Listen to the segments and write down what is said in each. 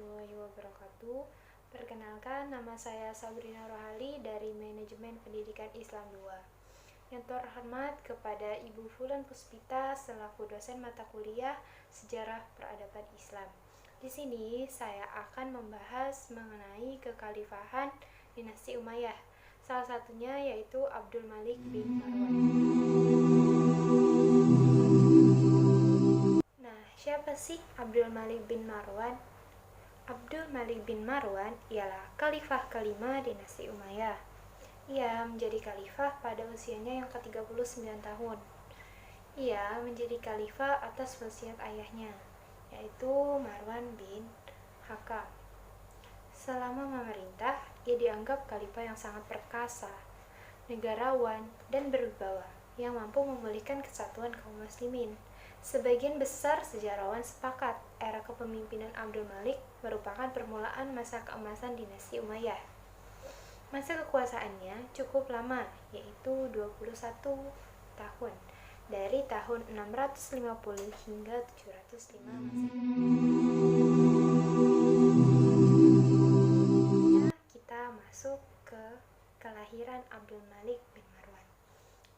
warahmatullahi wabarakatuh. Perkenalkan, nama saya Sabrina Rohali dari Manajemen Pendidikan Islam 2. Yang terhormat kepada Ibu Fulan Puspita selaku dosen mata kuliah Sejarah Peradaban Islam. Di sini saya akan membahas mengenai kekhalifahan dinasti Umayyah. Salah satunya yaitu Abdul Malik bin Marwan. Nah, siapa sih Abdul Malik bin Marwan? Abdul Malik bin Marwan ialah khalifah kelima dinasti Umayyah. Ia menjadi khalifah pada usianya yang ke-39 tahun. Ia menjadi khalifah atas wasiat ayahnya, yaitu Marwan bin Hakam. Selama memerintah, ia dianggap khalifah yang sangat perkasa, negarawan, dan berwibawa, yang mampu memulihkan kesatuan kaum muslimin. Sebagian besar sejarawan sepakat era kepemimpinan Abdul Malik merupakan permulaan masa keemasan dinasti Umayyah. Masa kekuasaannya cukup lama, yaitu 21 tahun, dari tahun 650 hingga 705 Masehi. Kita masuk ke kelahiran Abdul Malik bin Marwan.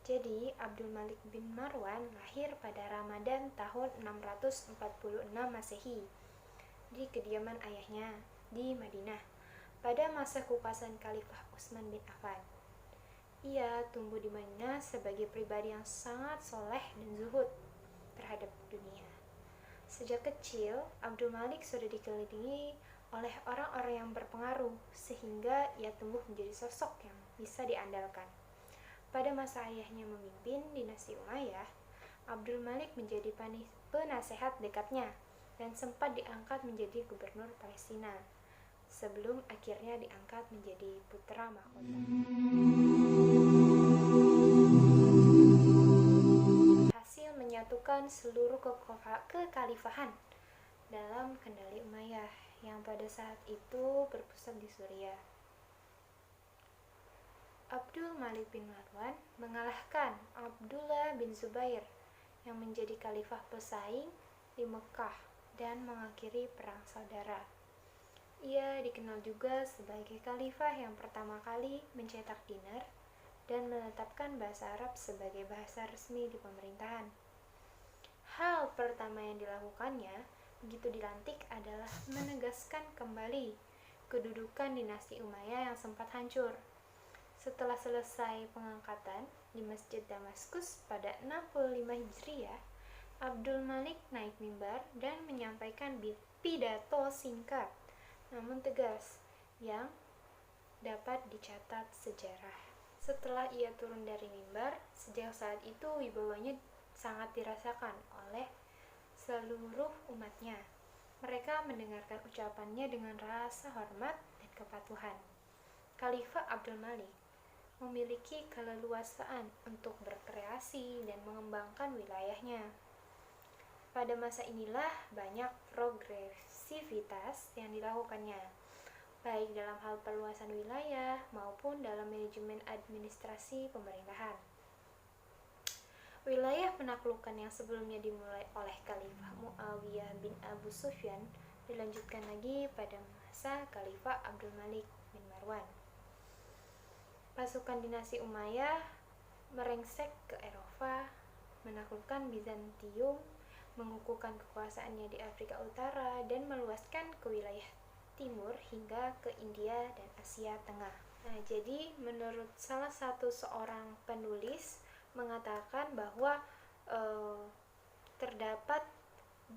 Jadi, Abdul Malik bin Marwan lahir pada Ramadan tahun 646 Masehi di kediaman ayahnya di Madinah pada masa kekuasaan Khalifah Utsman bin Affan. Ia tumbuh di Madinah sebagai pribadi yang sangat soleh dan zuhud terhadap dunia. Sejak kecil, Abdul Malik sudah dikelilingi oleh orang-orang yang berpengaruh sehingga ia tumbuh menjadi sosok yang bisa diandalkan. Pada masa ayahnya memimpin dinasti Umayyah, Abdul Malik menjadi penasehat dekatnya dan sempat diangkat menjadi gubernur Palestina sebelum akhirnya diangkat menjadi putra mahkota. Hasil menyatukan seluruh kekhalifahan dalam kendali Umayyah yang pada saat itu berpusat di Suriah. Abdul Malik bin Marwan mengalahkan Abdullah bin Zubair yang menjadi khalifah pesaing di Mekah dan mengakhiri perang saudara. Ia dikenal juga sebagai khalifah yang pertama kali mencetak dinar dan menetapkan bahasa Arab sebagai bahasa resmi di pemerintahan. Hal pertama yang dilakukannya begitu dilantik adalah menegaskan kembali kedudukan dinasti Umayyah yang sempat hancur. Setelah selesai pengangkatan di Masjid Damaskus pada 65 Hijriah, Abdul Malik naik mimbar dan menyampaikan pidato singkat namun tegas yang dapat dicatat sejarah. Setelah ia turun dari mimbar, sejak saat itu wibawanya sangat dirasakan oleh seluruh umatnya. Mereka mendengarkan ucapannya dengan rasa hormat dan kepatuhan. Khalifah Abdul Malik memiliki keleluasaan untuk berkreasi dan mengembangkan wilayahnya. Pada masa inilah banyak progresivitas yang dilakukannya, baik dalam hal perluasan wilayah maupun dalam manajemen administrasi pemerintahan. Wilayah penaklukan yang sebelumnya dimulai oleh Khalifah Muawiyah bin Abu Sufyan dilanjutkan lagi pada masa Khalifah Abdul Malik bin Marwan. Pasukan dinasti Umayyah merengsek ke Eropa, menaklukkan Bizantium, mengukuhkan kekuasaannya di Afrika Utara, dan meluaskan ke wilayah timur hingga ke India dan Asia Tengah. Nah, jadi menurut salah satu seorang penulis mengatakan bahwa terdapat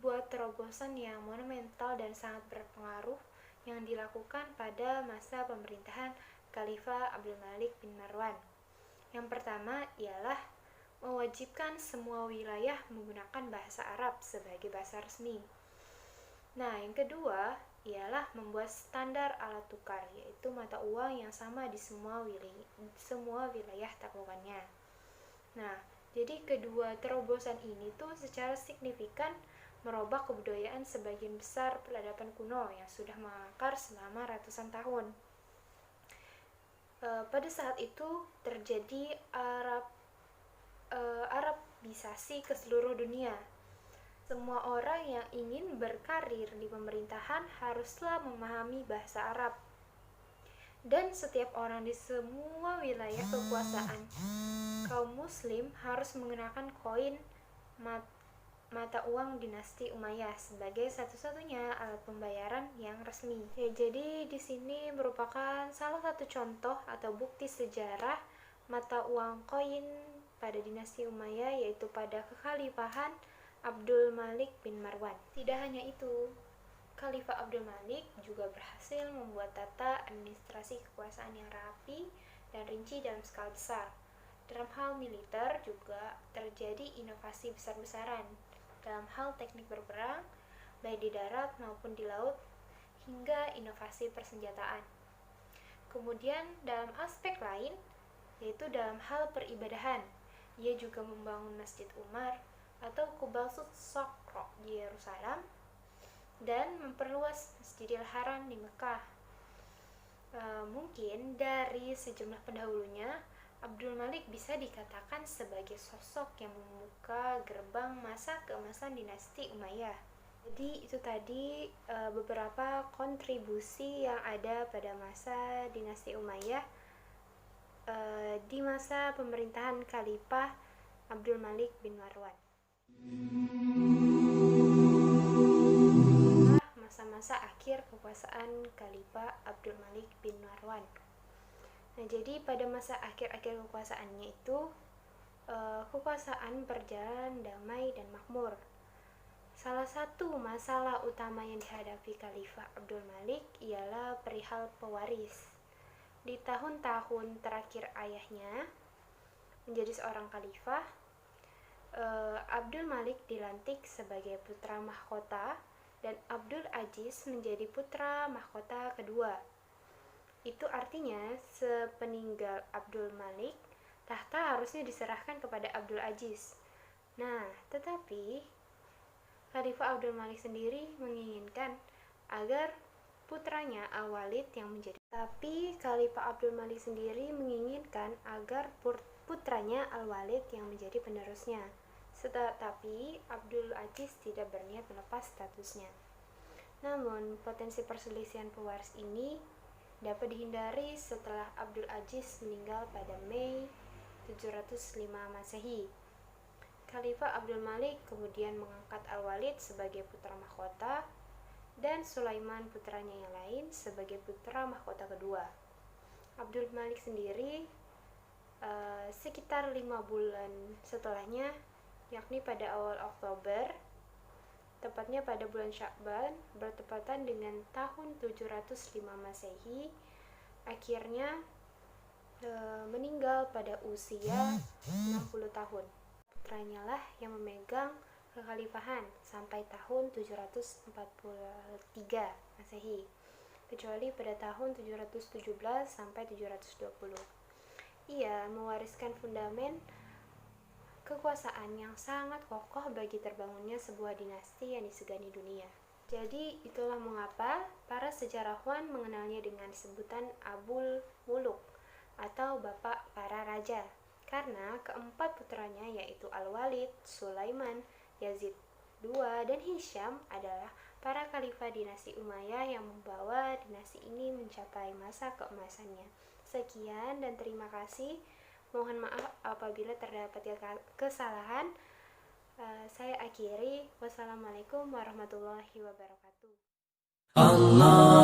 buah terobosan yang monumental dan sangat berpengaruh yang dilakukan pada masa pemerintahan Khalifah Abdul Malik bin Marwan. Yang pertama ialah mewajibkan semua wilayah menggunakan bahasa Arab sebagai bahasa resmi. Nah, yang kedua ialah membuat standar alat tukar, yaitu mata uang yang sama di semua wilayah taklukannya. Nah, jadi kedua terobosan ini tuh secara signifikan merubah kebudayaan sebagian besar peradaban kuno yang sudah mengakar selama ratusan tahun. Pada saat itu terjadi Arabisasi ke seluruh dunia. Semua orang yang ingin berkarir di pemerintahan haruslah memahami bahasa Arab. Dan setiap orang di semua wilayah kekuasaan kaum muslim harus menggunakan koin mata uang dinasti Umayyah sebagai satu-satunya alat pembayaran yang resmi. Ya, jadi di sini merupakan salah satu contoh atau bukti sejarah mata uang koin pada dinasti Umayyah, yaitu pada kekhalifahan Abdul Malik bin Marwan. Tidak hanya itu, Khalifah Abdul Malik juga berhasil membuat tata administrasi kekuasaan yang rapi dan rinci dalam skala besar. Dalam hal militer juga terjadi inovasi besar-besaran dalam hal teknik berperang, baik di darat maupun di laut, hingga inovasi persenjataan. Kemudian dalam aspek lain, yaitu dalam hal peribadahan, ia juga membangun Masjid Umar atau Qubatul Saqra di Yerusalem dan memperluas Masjidil Haram di Mekah. Mungkin dari sejumlah pendahulunya, Abdul Malik bisa dikatakan sebagai sosok yang membuka gerbang masa keemasan dinasti Umayyah. Jadi itu tadi beberapa kontribusi yang ada pada masa dinasti Umayyah di masa pemerintahan Khalifah Abdul Malik bin Marwan. Masa-masa akhir kekuasaan Khalifah Abdul Malik bin Marwan. Nah, jadi pada masa akhir-akhir kekuasaannya itu kekuasaan berjalan damai dan makmur. Salah satu masalah utama yang dihadapi Khalifah Abdul Malik ialah perihal pewaris. Di tahun-tahun terakhir ayahnya menjadi seorang khalifah, Abdul Malik dilantik sebagai putra mahkota dan Abdul Aziz menjadi putra mahkota kedua. Itu artinya sepeninggal Abdul Malik, tahta harusnya diserahkan kepada Abdul Aziz. Nah, tetapi Khalifah Abdul Malik sendiri menginginkan agar putranya Al-Walid yang menjadi. Tapi Khalifah Abdul Malik sendiri menginginkan agar putranya Al-Walid yang menjadi penerusnya. Tetapi Abdul Aziz tidak berniat melepas statusnya. Namun, potensi perselisihan pewaris ini dapat dihindari setelah Abdul Aziz meninggal pada Mei 705 Masehi. Khalifah Abdul Malik kemudian mengangkat Al-Walid sebagai putra mahkota dan Sulaiman putranya yang lain sebagai putra mahkota kedua. Abdul Malik sendiri sekitar 5 bulan setelahnya, yakni pada awal Oktober, tepatnya pada bulan Sya'ban, bertepatan dengan tahun 705 Masehi, akhirnya meninggal pada usia 60 tahun. Putranya lah yang memegang kekhalifahan sampai tahun 743 Masehi, kecuali pada tahun 717 sampai 720. Ia mewariskan fundamen kekuasaan yang sangat kokoh bagi terbangunnya sebuah dinasti yang disegani dunia. Jadi itulah mengapa para sejarawan mengenalnya dengan sebutan Abul Muluk atau bapak para raja, karena keempat putranya yaitu Al-Walid, Sulaiman, Yazid II, dan Hisham adalah para khalifah dinasti Umayyah yang membawa dinasti ini mencapai masa keemasannya. Sekian dan terima kasih. Mohon maaf apabila terdapat kesalahan. Saya akhiri. Wassalamualaikum warahmatullahi wabarakatuh. Allah